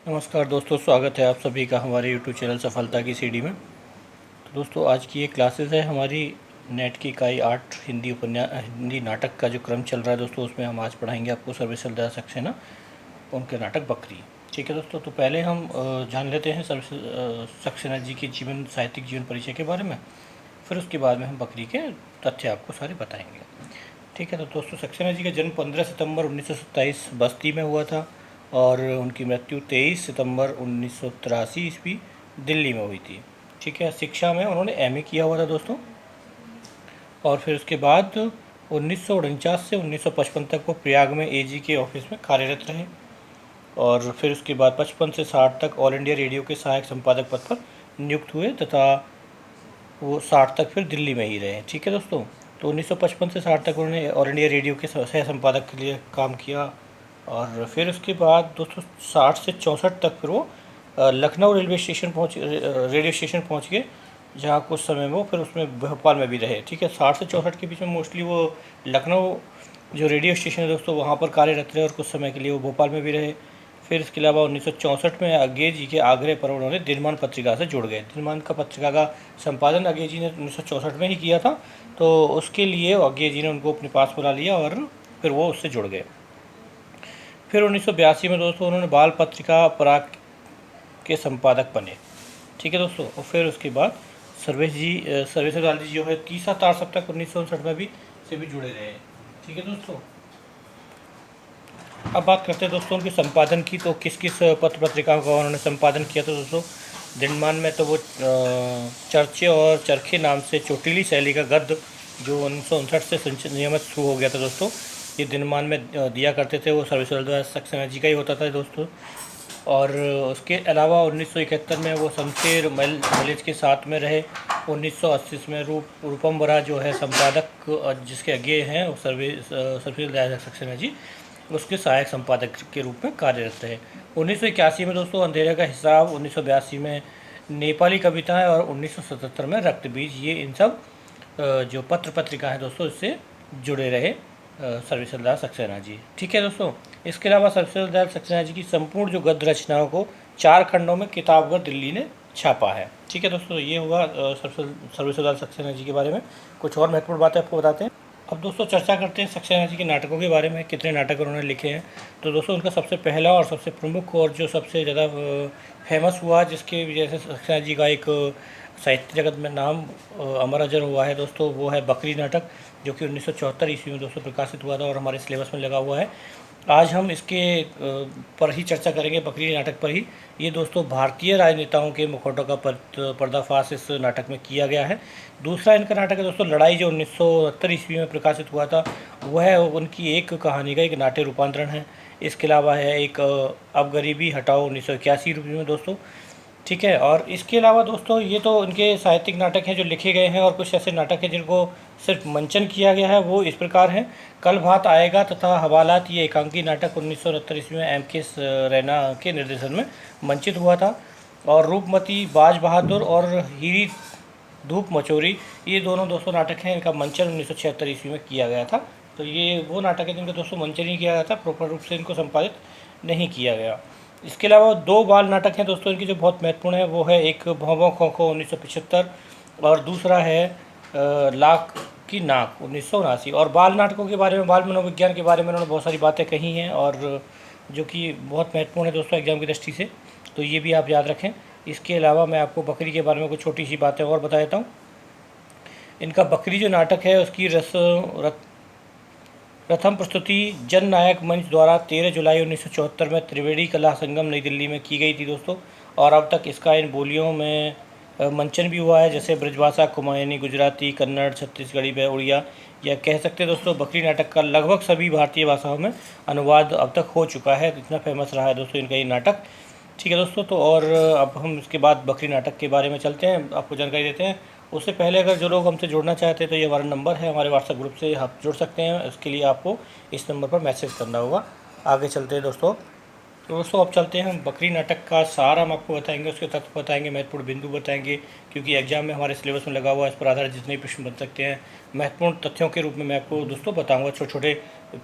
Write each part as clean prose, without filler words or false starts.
नमस्कार दोस्तों, स्वागत है आप सभी का हमारे यूट्यूब चैनल सफलता की सीढ़ी में। तो दोस्तों, आज की ये क्लासेस है हमारी नेट की इकाई 8 हिंदी नाटक का जो क्रम चल रहा है दोस्तों, उसमें हम आज पढ़ाएंगे आपको सर्वश्री सरदार सक्सेना उनके नाटक बकरी। ठीक है दोस्तों, तो पहले हम जान लेते हैं सक्सेना जी के साहित्यिक जीवन परिचय के बारे में। फिर उसके बाद में हम बकरी के तथ्य आपको सारे बताएंगे। ठीक है, तो दोस्तों सक्सेना जी का जन्म 15 सितंबर 1927 बस्ती में हुआ था और उनकी मृत्यु 23 सितंबर 1983 ईस्वी दिल्ली में हुई थी। ठीक है, शिक्षा में उन्होंने एमए किया हुआ था दोस्तों, और फिर उसके बाद 1949 से 1955 तक वो प्रयाग में एजी के ऑफिस में कार्यरत रहे, और फिर उसके बाद 55 से 60 तक ऑल इंडिया रेडियो के सहायक संपादक पद पर नियुक्त हुए तथा वो 60 तक फिर दिल्ली में ही रहे। ठीक है दोस्तों, तो 1955 से 60 तक उन्होंने ऑल इंडिया रेडियो के सह संपादक के लिए काम किया, और फिर उसके बाद दोस्तों 60 से 64 तक फिर वो लखनऊ रेडियो स्टेशन पहुंच गए, जहाँ कुछ समय वो फिर उसमें भोपाल में भी रहे। ठीक है, 60 से 64 के बीच में मोस्टली वो लखनऊ जो रेडियो स्टेशन है दोस्तों वहाँ पर कार्यरत रहे, और कुछ समय के लिए वो भोपाल में भी रहे। फिर इसके अलावा 1964 में अज्ञे जी के आग्रह पर उन्होंने दिनमान पत्रिका से जुड़ गए। दिनमान का पत्रिका का संपादन अज्ञे जी ने 1964 में ही किया था, तो उसके लिए अज्ञे जी ने उनको अपने पास बुला लिया और फिर वो उससे जुड़ गए। फिर 1982 में दोस्तों उन्होंने बाल पत्रिका पराग के संपादक बने। ठीक है दोस्तों, और फिर उसके बाद सर्वेश सरदार जी जो है तीसरा तार सप्ताह 1959 में भी से भी जुड़े रहे। ठीक है दोस्तों, अब बात करते हैं दोस्तों उनके संपादन की। तो किस किस पत्र पत्रिकाओं का उन्होंने संपादन किया था दोस्तों? दिनमान में तो वो चर्चे और चरखे नाम से चोटीली शैली का गद्य जो 1959 से नियमित शुरू हो गया था दोस्तों, ये दिनमान में दिया करते थे। वो सर्वेश्वर सक्सेना जी का ही होता था दोस्तों। और उसके अलावा 1971 में वो शमशेर मलिज के साथ में रहे। 1980 में रूपम बरा जो है संपादक जिसके आगे हैं वो सर्वेश्वर सक्सेना जी, उसके सहायक संपादक के रूप में कार्यरत रहे। 1981 में दोस्तों अंधेरे का हिसाब, 1982 में नेपाली कविताएं और 1977 में रक्त बीज, ये इन सब जो पत्र पत्रिका है दोस्तों इससे जुड़े रहे सर्वेश्वर सरदार सक्सेना जी। ठीक है दोस्तों, इसके अलावा सर्वेश्वर सरदार सक्सेना जी की संपूर्ण जो गद्य रचनाओं को 4 खंडों में किताबघर दिल्ली ने छापा है। ठीक है दोस्तों, ये हुआ सर्वेश्वर सरदार सक्सेना जी के बारे में। कुछ और महत्वपूर्ण बातें आपको बताते हैं। अब दोस्तों चर्चा करते हैं सक्सेना जी के नाटकों के बारे में, कितने नाटक उन्होंने लिखे हैं। तो दोस्तों उनका सबसे पहला और सबसे प्रमुख और जो सबसे ज़्यादा फेमस हुआ, जिसकी वजह से सक्सेना जी का एक साहित्य जगत में नाम अमर अजर हुआ है दोस्तों, वो है बकरी नाटक, जो कि 1974 ईस्वी में दोस्तों प्रकाशित हुआ था और हमारे सिलेबस में लगा हुआ है। आज हम इसके पर ही चर्चा करेंगे, बकरी नाटक पर ही। ये दोस्तों भारतीय राजनेताओं के मुखौटों का पर्दाफाश इस नाटक में किया गया है। दूसरा इनका नाटक है दोस्तों लड़ाई, जो 1970 ईस्वी में प्रकाशित हुआ था। वह उनकी एक कहानी का एक नाट्य रूपांतरण है। इसके अलावा है एक अब गरीबी हटाओ 1981 में दोस्तों। ठीक है, और इसके अलावा दोस्तों ये तो इनके साहित्यिक नाटक हैं जो लिखे गए हैं, और कुछ ऐसे नाटक हैं जिनको सिर्फ मंचन किया गया है। वो इस प्रकार हैं: कल भात आएगा तथा हवालात, ये एकांकी नाटक 1969 ईस्वी में M.K. रैना के निर्देशन में मंचित हुआ था। और रूपमती, बाज बहादुर और हीरी धूप मचोरी, ये दोनों दोस्तों नाटक हैं, इनका मंचन 1976 ईस्वी में किया गया था। तो ये वो नाटक है जिनका दोस्तों मंचन ही किया गया था, प्रॉपर रूप से इनको संपादित नहीं किया गया। इसके अलावा 2 बाल नाटक हैं दोस्तों इनकी जो बहुत महत्वपूर्ण है। वो है एक भौं खो खो 1975 और दूसरा है लाख की नाक 1979। और बाल नाटकों के बारे में, बाल मनोविज्ञान के बारे में उन्होंने बहुत सारी बातें कही हैं, और जो कि बहुत महत्वपूर्ण है दोस्तों एग्जाम की दृष्टि से, तो ये भी आप याद रखें। इसके अलावा मैं आपको बकरी के बारे में कुछ छोटी सी बातें और बता देता हूँ। इनका बकरी जो नाटक है उसकी प्रथम प्रस्तुति जन नायक मंच द्वारा 13 जुलाई 1974 में त्रिवेणी कला संगम नई दिल्ली में की गई थी दोस्तों, और अब तक इसका इन बोलियों में मंचन भी हुआ है, जैसे ब्रजभाषा, कुमायूनी, गुजराती, कन्नड़, छत्तीसगढ़ी व उड़िया। या कह सकते हैं दोस्तों बकरी नाटक का लगभग सभी भारतीय भाषाओं में अनुवाद अब तक हो चुका है, इतना फेमस रहा है दोस्तों इनका ये नाटक। ठीक है दोस्तों, तो और अब हम इसके बाद बकरी नाटक के बारे में चलते हैं, आपको जानकारी देते हैं। उससे पहले अगर जो लोग हमसे जुड़ना चाहते हैं तो ये हमारा नंबर है, हमारे व्हाट्सएप ग्रुप से आप जुड़ सकते हैं। उसके लिए आपको इस नंबर पर मैसेज करना होगा। आगे चलते हैं दोस्तों। तो दोस्तों अब चलते हैं हम बकरी नाटक का सार हम आपको बताएंगे, उसके तत्व बताएंगे, महत्वपूर्ण बिंदु बताएंगे, क्योंकि एग्जाम में हमारे सिलेबस में लगा हुआ है। इस पर आधारित जितने प्रश्न बन सकते हैं महत्वपूर्ण तथ्यों के रूप में मैं आपको दोस्तों बताऊँगा। छोटे छोटे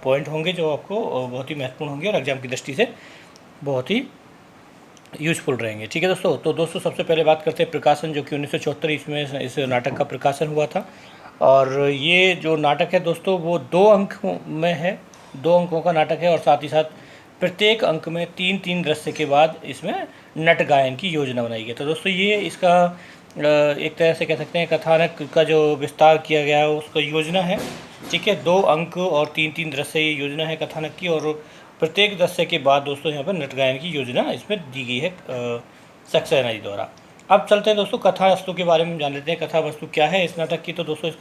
पॉइंट होंगे जो आपको बहुत ही महत्वपूर्ण होंगे और एग्जाम की दृष्टि से बहुत ही यूज़फुल रहेंगे। ठीक है दोस्तों, तो दोस्तों सबसे पहले बात करते हैं प्रकाशन, जो कि 1974 ईस्वी में इस नाटक का प्रकाशन हुआ था। और ये जो नाटक है दोस्तों वो 2 अंक में है, 2 अंकों का नाटक है, और साथ ही साथ प्रत्येक अंक में 3-3 दृश्य के बाद इसमें नट गायन की योजना बनाई गई। तो दोस्तों ये इसका एक तरह से कह सकते हैं कथानक का जो विस्तार किया गया है उसका योजना है। ठीक है, 2 अंक और 3-3 दृश्य ये योजना है कथानक की, और प्रत्येक दृश्य के बाद दोस्तों यहाँ पर नट गायन की योजना इसमें दी गई है सक्सेना जी द्वारा। अब चलते हैं दोस्तों कथा वस्तु के बारे में जान लेते हैं। कथा वस्तु क्या है इस नाटक की? तो दोस्तों इस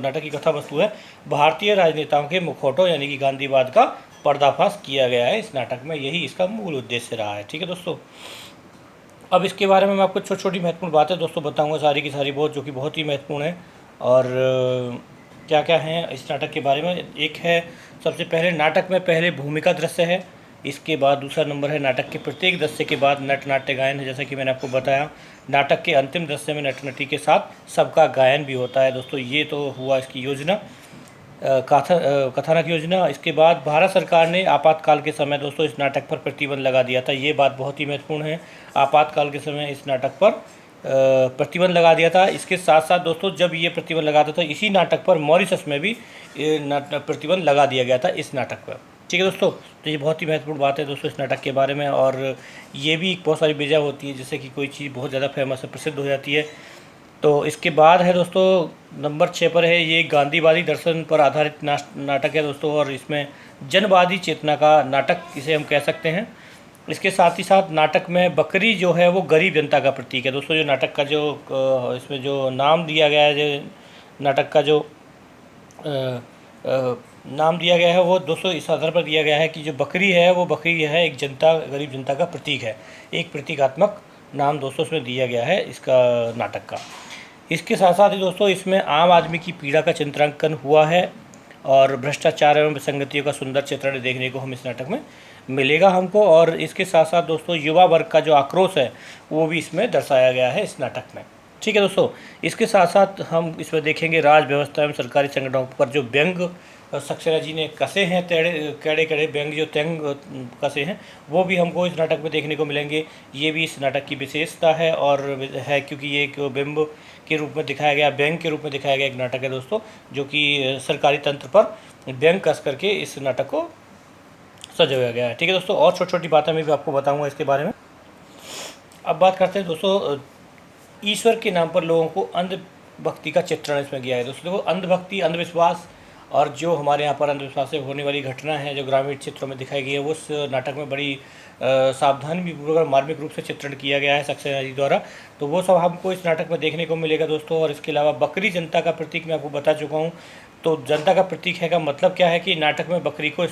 नाटक की कथा वस्तु है भारतीय राजनेताओं के मुखौटों यानी कि गांधीवाद का पर्दाफाश किया गया है इस नाटक में, यही इसका मूल उद्देश्य रहा है। ठीक है दोस्तों, अब इसके बारे में मैं आपको छोटी छोटी महत्वपूर्ण बातें दोस्तों बताऊंगा, सारी की सारी बहुत, जो कि बहुत ही महत्वपूर्ण है। और क्या क्या हैं इस नाटक के बारे में, एक है सबसे पहले नाटक में पहले भूमिका दृश्य है। इसके बाद दूसरा नंबर है नाटक के प्रत्येक दृश्य के बाद नट नाट्य गायन है। जैसा कि मैंने आपको बताया, नाटक के अंतिम दृश्य में नट नटी के साथ सबका गायन भी होता है दोस्तों। ये तो हुआ इसकी योजना, कथानक योजना। इसके बाद भारत सरकार ने आपातकाल के समय दोस्तों इस नाटक पर प्रतिबंध लगा दिया था। ये बात बहुत ही महत्वपूर्ण है, आपातकाल के समय इस नाटक पर प्रतिबंध लगा दिया था। इसके साथ साथ दोस्तों जब ये प्रतिबंध लगा था इसी नाटक पर मॉरिशस में भी प्रतिबंध लगा दिया गया था इस नाटक पर। ठीक है दोस्तों, तो ये बहुत ही महत्वपूर्ण बात है दोस्तों इस नाटक के बारे में। और ये भी बहुत सारी वजह होती है, जैसे कि कोई चीज़ बहुत ज़्यादा फेमस है, प्रसिद्ध हो जाती है। तो इसके बाद है दोस्तों नंबर 6 पर है, ये गांधीवादी दर्शन पर आधारित नाटक है दोस्तों, और इसमें जनवादी चेतना का नाटक इसे हम कह सकते हैं। इसके साथ ही साथ नाटक में बकरी जो है वो गरीब जनता का प्रतीक है दोस्तों। जो नाटक का जो इसमें जो नाम दिया गया है, जो नाटक का जो नाम दिया गया है वो दोस्तों इस आधार पर दिया गया है कि जो बकरी है वो बकरी है एक जनता, गरीब जनता का प्रतीक है। एक प्रतीकात्मक नाम दोस्तों इसमें दिया गया है इसका नाटक का। इसके साथ साथ ही दोस्तों इसमें आम आदमी की पीड़ा का चित्रांकन हुआ है, और भ्रष्टाचार एवं विसंगतियों का सुंदर चित्रण देखने को हम इस नाटक में मिलेगा हमको। और इसके साथ साथ दोस्तों युवा वर्ग का जो आक्रोश है वो भी इसमें दर्शाया गया है इस नाटक में। ठीक है दोस्तों, इसके साथ साथ हम इसमें देखेंगे राज व्यवस्था एवं सरकारी संगठनों पर जो व्यंग सक्सेना जी ने कसे हैं, कड़े कड़े व्यंग जो त्यंग कसे हैं वो भी हमको इस नाटक में देखने को मिलेंगे। ये भी इस नाटक की विशेषता है, और है क्योंकि ये एक बिंब के रूप में दिखाया गया, व्यंग के रूप में दिखाया गया एक नाटक है दोस्तों, जो कि सरकारी तंत्र पर व्यंग कस करके इस नाटक को सजाया गया है। ठीक है दोस्तों, और छोटी छोटी बातें मैं भी आपको बताऊंगा इसके बारे में। अब बात करते हैं दोस्तों ईश्वर के नाम पर लोगों को अंधभक्ति का चित्रण इसमें किया है दोस्तों। देखो, अंधभक्ति, अंधविश्वास और जो हमारे यहाँ पर अंधविश्वास से होने वाली घटना है जो ग्रामीण क्षेत्रों में दिखाई गई है, वो उस नाटक में बड़ी सावधानी भी पूर्वक मार्मिक रूप से चित्रण किया गया है सक्सेना जी द्वारा। तो वो सब हमको इस नाटक में देखने को मिलेगा दोस्तों। और इसके अलावा बकरी जनता का प्रतीक मैं आपको बता चुका हूँ। तो जनता का प्रतीक है का मतलब क्या है कि नाटक में बकरी को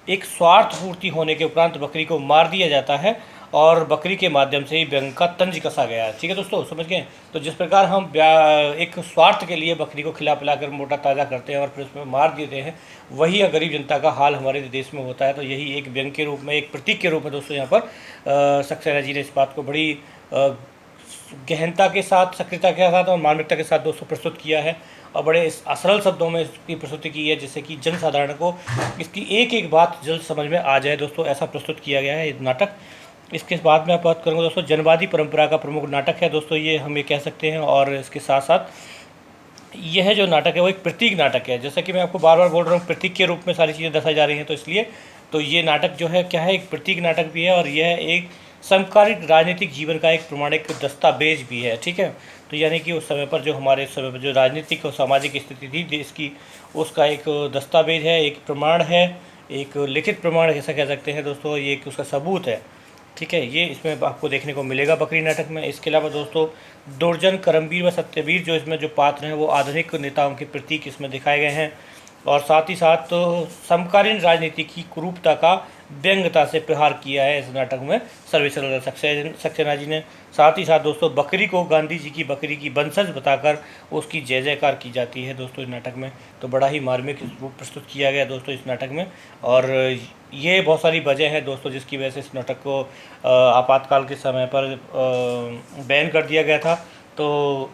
एक स्वार्थ पूर्ति होने के उपरांत बकरी को मार दिया जाता है, और बकरी के माध्यम से ही व्यंग का तंज कसा गया है। ठीक है दोस्तों, समझ गए? तो जिस प्रकार हम एक स्वार्थ के लिए बकरी को खिला पिला कर मोटा ताज़ा करते हैं और फिर उसमें मार देते हैं, वही गरीब जनता का हाल हमारे देश में होता है। तो यही एक व्यंग के रूप में, एक प्रतीक के रूप में दोस्तों यहाँ पर सक्सेना जी ने इस बात को बड़ी गहनता के साथ, सक्रियता के साथ और मार्मिकता के साथ दोस्तों प्रस्तुत किया है, और बड़े सरल शब्दों में इसकी प्रस्तुति की है, जिससे कि जन साधारण को इसकी एक एक बात जल्द समझ में आ जाए दोस्तों। ऐसा प्रस्तुत किया गया है ये नाटक। इसके बाद में आप बात करूँगा दोस्तों जनवादी परंपरा का प्रमुख नाटक है दोस्तों, ये हम ये कह सकते हैं। और इसके साथ साथ यह जो नाटक है वो एक प्रतीक नाटक है, जैसा कि मैं आपको बार बार बोल रहा हूँ, प्रतीक के रूप में सारी चीज़ें दर्शाई जा रही हैं। तो इसलिए तो ये नाटक जो है क्या है, एक प्रतीक नाटक भी है, और यह एक समकालीन राजनीतिक जीवन का एक प्रमाणिक दस्तावेज भी है। ठीक है, तो यानी कि उस समय पर जो हमारे समय पर जो राजनीतिक और सामाजिक स्थिति थी देश की, उसका एक दस्तावेज है, एक प्रमाण है, एक लिखित प्रमाण ऐसा कह सकते हैं दोस्तों, ये एक उसका सबूत है। ठीक है, ये इसमें आपको देखने को मिलेगा बकरी नाटक में। इसके अलावा दोस्तों दुर्जन, करमवीर व सत्यवीर जो इसमें जो पात्र हैं वो आधुनिक नेताओं के प्रतीक इसमें दिखाए गए हैं, और साथ ही साथ तो समकालीन राजनीति की कुरूपता का व्यंग्यता से प्रहार किया है इस नाटक में सर्वेश्वर सक्सेना जी ने। साथ ही साथ दोस्तों बकरी को गांधी जी की बकरी की वंशज बताकर उसकी जय जयकार की जाती है दोस्तों इस नाटक में। तो बड़ा ही मार्मिक रूप प्रस्तुत किया गया दोस्तों इस नाटक में, और ये बहुत सारी वजह है दोस्तों जिसकी वजह से इस नाटक को आपातकाल के समय पर बैन कर दिया गया था। तो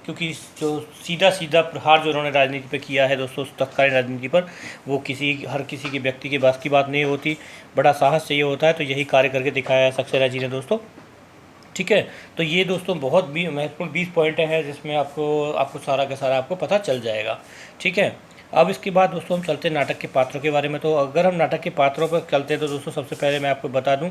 क्योंकि जो सीधा सीधा प्रहार जो उन्होंने राजनीति पे किया है दोस्तों, तत्कालीन राजनीति पर, वो हर किसी के व्यक्ति के बस की बात नहीं होती, बड़ा साहस चाहिए होता है। तो यही कार्य करके दिखाया है सक्सेना जी ने दोस्तों। ठीक है। तो ये दोस्तों बहुत भी महत्वपूर्ण 20 पॉइंट है जिसमें आपको आपको सारा का सारा आपको पता चल जाएगा। ठीक है। अब इसके बाद दोस्तों हम चलते हैं नाटक के पात्रों के बारे में। तो अगर हम नाटक के पात्रों पर चलते हैं तो दोस्तों सबसे पहले मैं आपको बता दूं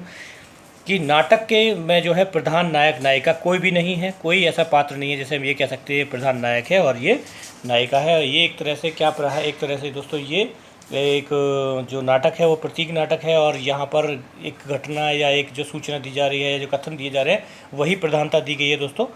कि नाटक के में जो है प्रधान नायक नायिका कोई भी नहीं है, कोई ऐसा पात्र नहीं है जैसे हम ये कह सकते हैं प्रधान नायक है और ये नायिका है। ये एक तरह से क्या है, एक तरह से दोस्तों ये एक जो नाटक है वो प्रतीक नाटक है और यहाँ पर एक घटना या एक जो सूचना दी जा रही है या जो कथन दिए जा रहे हैं वही प्रधानता दी गई है दोस्तों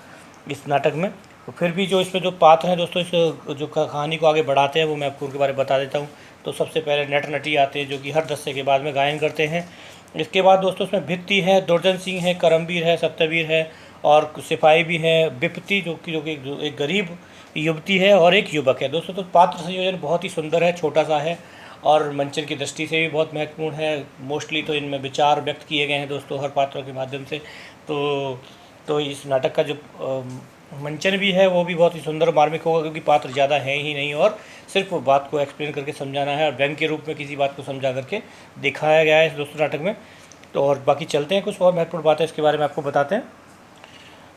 इस नाटक में। तो फिर भी जो इसमें जो पात्र हैं दोस्तों इस जो कहानी को आगे बढ़ाते हैं वो मैं आपको उनके बारे में बता देता हूँ। तो सबसे पहले नट नटी आते हैं जो कि हर दस्ते के बाद में गायन करते हैं। इसके बाद दोस्तों इसमें भित्ति है, दुर्जन सिंह है, करमवीर है, सत्यवीर है और सिपाही भी है, विपत्ति जो कि एक गरीब युवती है और एक युवक है दोस्तों। तो पात्र संयोजन बहुत ही सुंदर है, छोटा सा है और मंचन की दृष्टि से भी बहुत महत्वपूर्ण है। मोस्टली तो इनमें विचार व्यक्त किए गए हैं दोस्तों हर पात्रों के माध्यम से। तो इस नाटक का जो मंचन भी है वो भी बहुत ही सुंदर मार्मिक होगा क्योंकि पात्र ज़्यादा है ही नहीं और सिर्फ बात को एक्सप्लेन करके समझाना है और व्यंग्य के रूप में किसी बात को समझा करके दिखाया गया है इस दोस्तों नाटक में। तो और बाकी चलते हैं, कुछ और महत्वपूर्ण बातें इसके बारे में आपको बताते हैं।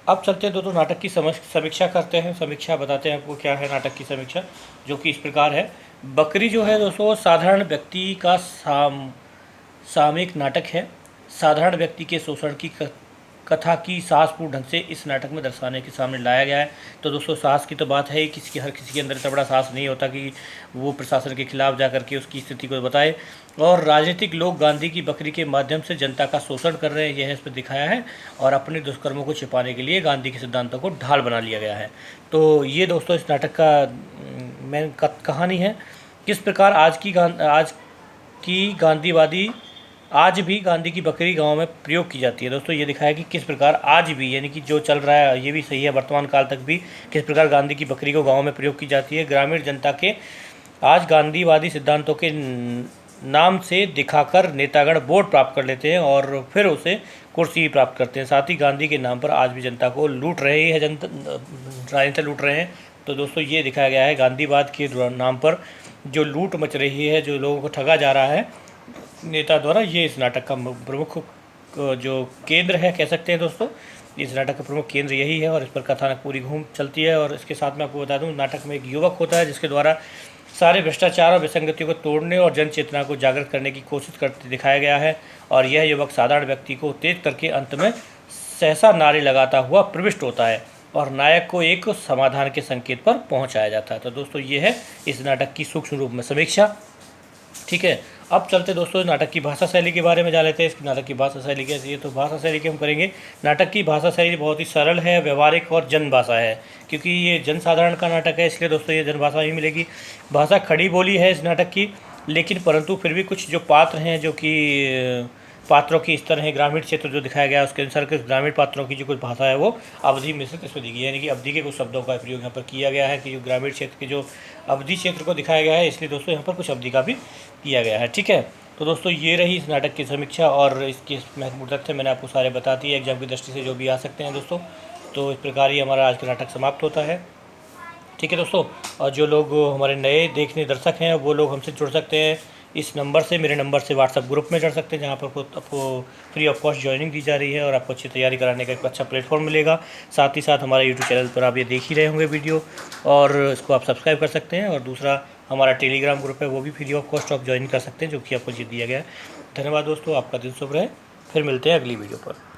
अब चलते हैं दोस्तों नाटक की समीक्षा करते हैं। समीक्षा बताते हैं आपको क्या है नाटक की समीक्षा, जो कि इस प्रकार है। बकरी जो है दोस्तों साधारण व्यक्ति का सामयिक नाटक है। साधारण व्यक्ति के शोषण की कथा की साहसपूर्ण ढंग से इस नाटक में दर्शाने के सामने लाया गया है। तो दोस्तों साहस की तो बात है ही, हर किसी के अंदर इतना बड़ा साहस नहीं होता कि वो प्रशासन के खिलाफ जा करके उसकी स्थिति को बताए। और राजनीतिक लोग गांधी की बकरी के माध्यम से जनता का शोषण कर रहे हैं, यह इस पर दिखाया है और अपने दुष्कर्मों को छिपाने के लिए गांधी के सिद्धांतों को ढाल बना लिया गया है। तो ये दोस्तों इस नाटक का मेन कहानी है। किस प्रकार आज की गांधीवादी आज भी गांधी की बकरी गांव में प्रयोग की जाती है। दोस्तों ये दिखाया कि किस प्रकार आज भी, यानी कि जो चल रहा है ये भी सही है, वर्तमान काल तक भी किस प्रकार गांधी की बकरी को गांव में प्रयोग की जाती है। ग्रामीण जनता के आज गांधीवादी सिद्धांतों के नाम से दिखाकर नेतागण वोट प्राप्त कर लेते हैं और फिर उसे कुर्सी प्राप्त करते हैं। साथ ही गांधी के नाम पर आज भी जनता को लूट रहे हैं, राजनेता लूट रहे हैं। तो दोस्तों ये दिखाया गया है गांधीवाद के नाम पर जो लूट मच रही है, जो लोगों को ठगा जा रहा है नेता द्वारा, ये इस नाटक का प्रमुख जो केंद्र है कह सकते हैं दोस्तों। इस नाटक का प्रमुख केंद्र यही है और इस पर कथानक पूरी घूम चलती है। और इसके साथ मैं आपको बता दूं नाटक में एक युवक होता है जिसके द्वारा सारे भ्रष्टाचार और विसंगतियों को तोड़ने और जन चेतना को जागृत करने की कोशिश करते दिखाया गया है। और यह युवक साधारण व्यक्ति को उत्तेजित करके अंत में सहसा नारे लगाता हुआ प्रविष्ट होता है और नायक को एक समाधान के संकेत पर पहुँचाया जाता है। तो दोस्तों ये है इस नाटक की सूक्ष्म रूप में समीक्षा। ठीक है। अब चलते दोस्तों नाटक की भाषा शैली के बारे में जान लेते हैं। इस नाटक की भाषा शैली कैसी है। तो भाषा शैली की हम करेंगे। नाटक की भाषा शैली बहुत ही सरल है, व्यवहारिक और जन भाषा है क्योंकि ये जनसाधारण का नाटक है, इसलिए दोस्तों ये जन भाषा ही मिलेगी। भाषा खड़ी बोली है इस नाटक की, लेकिन परंतु फिर भी कुछ जो पात्र हैं जो कि पात्रों की स्तर है, ग्रामीण क्षेत्र जो दिखाया गया है उसके अनुसार कुछ ग्रामीण पात्रों की जो कुछ भाषा है वो अवधि मिश्रित इसमें दी गई है, यानी कि अवधि के कुछ शब्दों का प्रयोग यहाँ पर किया गया है कि जो ग्रामीण क्षेत्र के जो अवधि क्षेत्र को दिखाया गया है, इसलिए दोस्तों यहाँ पर कुछ अवधि का भी किया गया है। ठीक है। तो दोस्तों ये रही इस नाटक की समीक्षा और इसकी महत्वपूर्ण तथ्य मैंने आपको सारे बता दिए एग्जाम की दृष्टि से जो भी आ सकते हैं दोस्तों। तो इस प्रकार ही हमारा आज का नाटक समाप्त होता है। ठीक है दोस्तों। और जो लोग हमारे नए देखने दर्शक हैं वो लोग हमसे जुड़ सकते हैं इस नंबर से, मेरे नंबर से व्हाट्सएप ग्रुप में जुड़ सकते हैं जहाँ पर आपको फ्री ऑफ कॉस्ट ज्वाइनिंग दी जा रही है और आपको अच्छी तैयारी कराने का एक अच्छा प्लेटफॉर्म मिलेगा। साथ ही साथ हमारे यूट्यूब चैनल पर आप ये देख ही रहे होंगे वीडियो और इसको आप सब्सक्राइब कर सकते हैं। और दूसरा हमारा टेलीग्राम ग्रुप है वो भी फ्री ऑफ कॉस्ट आप ज्वाइन कर सकते हैं जो कि आपको दिया गया है। धन्यवाद दोस्तों, आपका दिन शुभ रहे। फिर मिलते हैं अगली वीडियो पर।